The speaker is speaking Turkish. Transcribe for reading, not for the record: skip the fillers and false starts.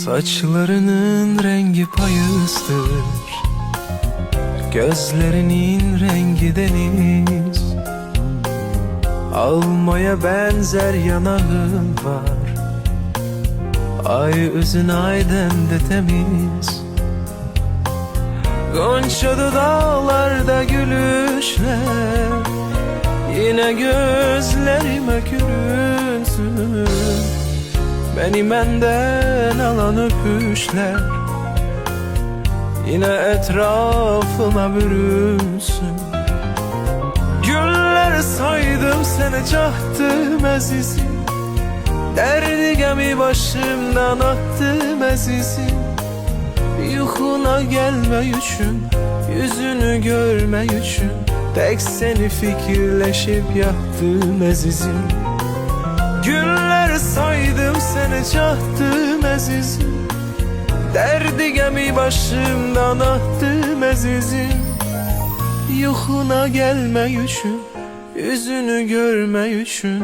Saçlarının rengi payızdır, gözlerinin rengi deniz. Almaya benzer yanağın var, ay üzün ayden de temiz. Goncalı dağlarda gülüşler, yine gözlerime gülünsün. Beni benden alan öpüşler, yine etrafıma bürünsün. Güller saydım seni çaktım azizim, derdi gemi başımdan attım azizim. Yuhuna gelme üçün, yüzünü görme üçün, tek seni fikirleşip yattım azizim. Güller saydım seni çaktım azizim, derdi gemi başımdan attım azizim. Yuhuna gelme üçün, yüzünü görme üçün,